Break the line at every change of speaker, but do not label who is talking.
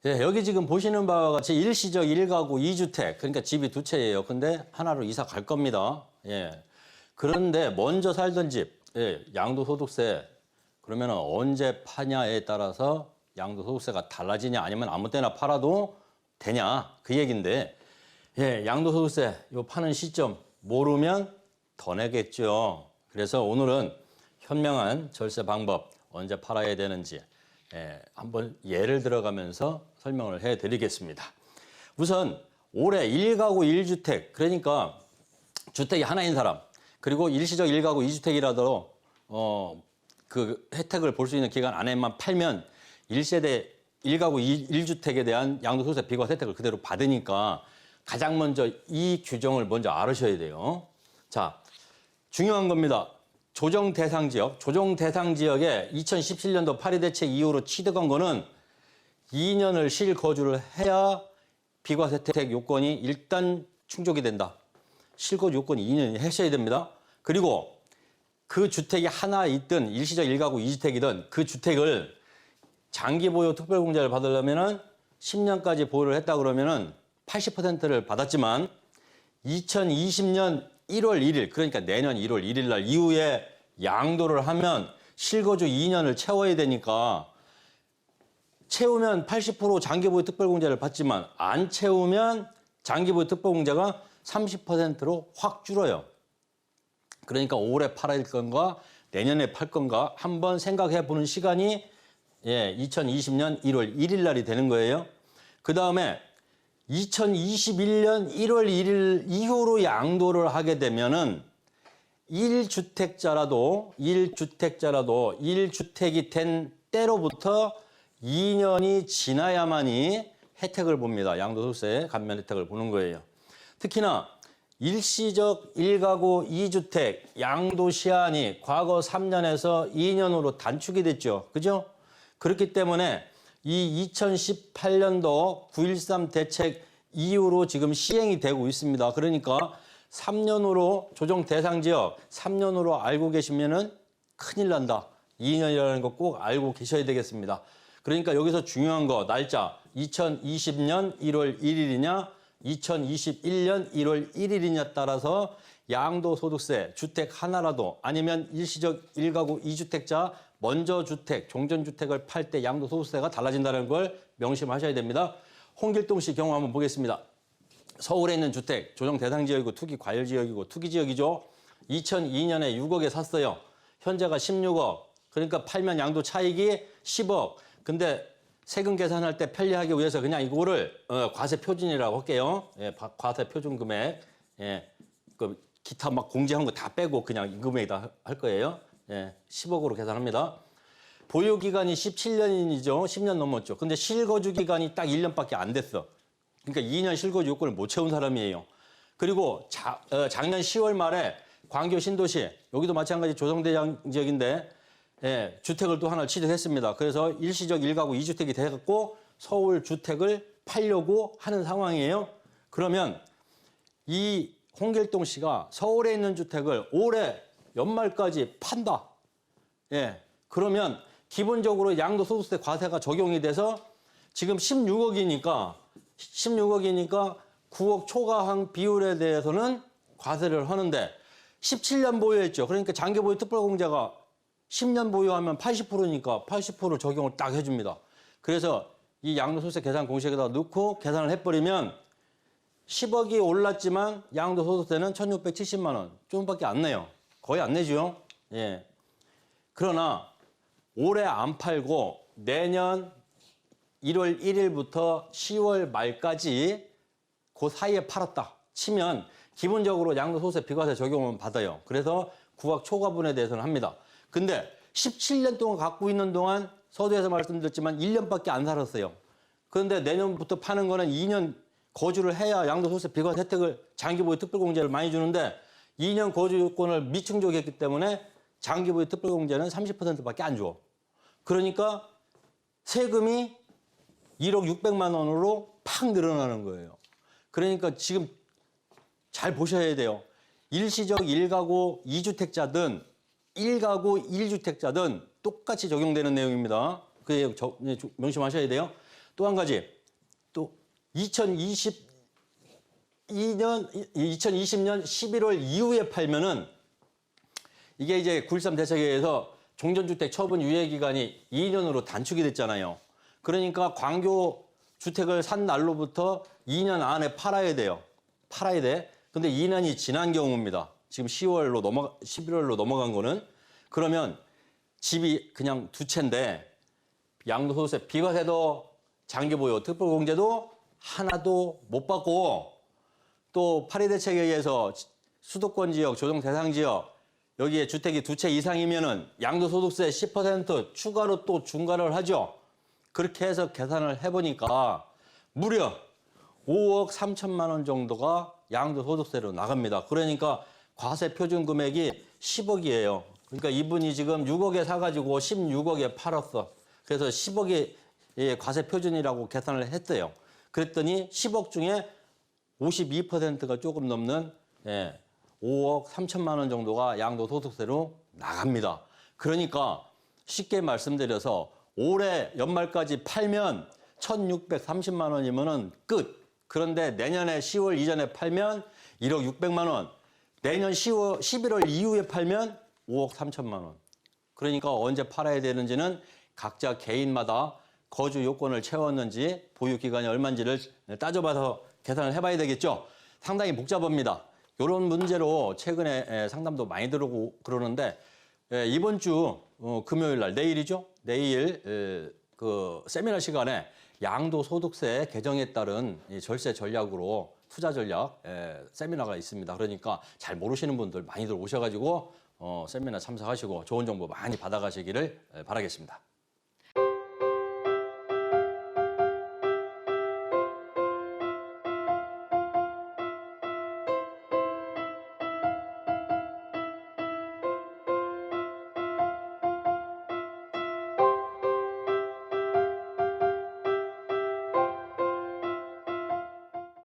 예, 여기 지금 보시는 바와 같이 일시적 1가구 2주택, 그러니까 집이 두 채예요. 근데 하나로 이사 갈 겁니다. 예. 그런데 먼저 살던 집, 예, 양도소득세, 그러면 언제 파냐에 따라서 양도소득세가 달라지냐, 아니면 아무 때나 팔아도 되냐, 그 얘기인데, 예, 양도소득세, 요 파는 시점 모르면 더 내겠죠. 그래서 오늘은 현명한 절세 방법, 언제 팔아야 되는지, 예, 한번 예를 들어가면서 설명을 해드리겠습니다. 우선 올해 1가구 1주택, 그러니까 주택이 하나인 사람, 그리고 일시적 1가구 2주택이라도 그 혜택을 볼 수 있는 기간 안에만 팔면 1세대 1가구 1주택에 대한 양도소득세 비과세 혜택을 그대로 받으니까 가장 먼저 이 규정을 먼저 알으셔야 돼요. 자, 중요한 겁니다. 조정 대상 지역, 조정 대상 지역에 2017년도 파리 대책 이후로 취득한 거는 2년을 실거주를 해야 비과세 혜택 요건이 일단 충족이 된다. 실거주 요건이 2년이 하셔야 됩니다. 그리고 그 주택이 하나 있든 일시적 1가구 2주택이든 그 주택을 장기 보유 특별공제를 받으려면은 10년까지 보유를 했다 그러면은 80%를 받았지만 2020년 1월 1일, 그러니까 내년 1월 1일 날 이후에 양도를 하면 실거주 2년을 채워야 되니까 채우면 80% 장기보유 특별공제를 받지만 안 채우면 장기보유 특별공제가 30%로 확 줄어요. 그러니까 올해 팔아야 건가 내년에 팔 건가 한번 생각해 보는 시간이 2020년 1월 1일 날이 되는 거예요. 그 다음에 2021년 1월 1일 이후로 양도를 하게 되면은 1주택자라도 1주택이 된 때로부터 2년이 지나야만이 혜택을 봅니다. 양도소득세 감면 혜택을 보는 거예요. 특히나 일시적 1가구 2주택 양도 시한이 과거 3년에서 2년으로 단축이 됐죠. 그죠? 그렇기 때문에 이 2018년도 9.13 대책 이후로 지금 시행이 되고 있습니다. 그러니까 3년으로 조정 대상 지역 3년으로 알고 계시면은 큰일 난다. 2년이라는 거 꼭 알고 계셔야 되겠습니다. 그러니까 여기서 중요한 거 날짜 2020년 1월 1일이냐 2021년 1월 1일이냐 따라서 양도소득세 주택 하나라도 아니면 일시적 1가구 2주택자 먼저 주택, 종전주택을 팔 때 양도소득세가 달라진다는 걸 명심하셔야 됩니다. 홍길동 씨 경우 한번 보겠습니다. 서울에 있는 주택, 조정 대상 지역이고 투기 과열 지역이고 투기 지역이죠. 2002년에 6억에 샀어요. 현재가 16억. 그러니까 팔면 양도 차익이 10억. 근데 세금 계산할 때 편리하기 위해서 그냥 이거를 과세 표준이라고 할게요. 예, 과세 표준 금액. 예, 그 기타 막 공제한 거 다 빼고 그냥 이 금액에다 할 거예요. 예, 10억으로 계산합니다. 보유 기간이 17년이죠. 10년 넘었죠. 근데 실거주 기간이 딱 1년밖에 안 됐어. 그러니까 2년 실거주 요건을 못 채운 사람이에요. 그리고 작년 10월 말에 광교 신도시 여기도 마찬가지 조정대상 지역인데 예, 주택을 또 하나 취득했습니다. 그래서 일시적 1가구 2주택이 돼갖고 서울 주택을 팔려고 하는 상황이에요. 그러면 이 홍길동 씨가 서울에 있는 주택을 올해 연말까지 판다. 예, 그러면 기본적으로 양도소득세 과세가 적용이 돼서 지금 16억이니까 9억 초과한 비율에 대해서는 과세를 하는데 17년 보유했죠. 그러니까 장기보유 특별공제가 10년 보유하면 80%니까 80% 적용을 딱 해줍니다. 그래서 이 양도소득세 계산 공식에다 넣고 계산을 해버리면 10억이 올랐지만 양도소득세는 1,670만 원 조금밖에 안 내요. 거의 안 내죠. 예. 그러나 올해 안 팔고 내년 1월 1일부터 10월 말까지 그 사이에 팔았다 치면 기본적으로 양도소득세 비과세 적용은 받아요. 그래서 9억 초과분에 대해서는 합니다. 근데 17년 동안 갖고 있는 동안 서두에서 말씀드렸지만 1년밖에 안 살았어요. 그런데 내년부터 파는 거는 2년 거주를 해야 양도소득세 비과세 혜택을 장기보유 특별공제를 많이 주는데 2년 거주 요건을 미충족했기 때문에 장기보유 특별공제는 30%밖에 안 줘. 그러니까 세금이 1억 600만 원으로 팍 늘어나는 거예요. 그러니까 지금 잘 보셔야 돼요. 일시적 1가구 2주택자든 1가구 1주택자든 똑같이 적용되는 내용입니다. 그게 명심하셔야 돼요. 또 한 가지, 또 2020년 11월 이후에 팔면은 이게 이제 9.13 대책에 의해서 종전주택 처분 유예 기간이 2년으로 단축이 됐잖아요. 그러니까 광교 주택을 산 날로부터 2년 안에 팔아야 돼요. 팔아야 돼. 근데 2년이 지난 경우입니다. 지금 11월로 넘어간 거는. 그러면 집이 그냥 두 채인데 양도소득세 비과세도 장기보유 특별공제도 하나도 못 받고 또 파리 대책에 의해서 수도권 지역, 조정 대상 지역 여기에 주택이 두 채 이상이면은 양도소득세 10% 추가로 또 중과를 하죠. 그렇게 해서 계산을 해보니까 무려 5억 3천만 원 정도가 양도소득세로 나갑니다. 그러니까 과세 표준 금액이 10억이에요. 그러니까 이분이 지금 6억에 사가지고 16억에 팔았어. 그래서 10억이 과세 표준이라고 계산을 했어요. 그랬더니 10억 중에 52%가 조금 넘는 5억 3천만 원 정도가 양도소득세로 나갑니다. 그러니까 쉽게 말씀드려서 올해 연말까지 팔면 1,630만 원이면은 끝. 그런데 내년에 10월 이전에 팔면 1억 600만 원. 내년 11월 이후에 팔면 5억 3천만 원. 그러니까 언제 팔아야 되는지는 각자 개인마다 거주 요건을 채웠는지 보유 기간이 얼마인지를 따져봐서 계산을 해봐야 되겠죠. 상당히 복잡합니다. 이런 문제로 최근에 상담도 많이 들어오고 그러는데 이번 주 금요일 날 내일이죠. 내일 그 세미나 시간에 양도소득세 개정에 따른 절세 전략으로 투자 전략 세미나가 있습니다. 그러니까 잘 모르시는 분들 많이들 오셔가지고 세미나 참석하시고 좋은 정보 많이 받아가시기를 바라겠습니다.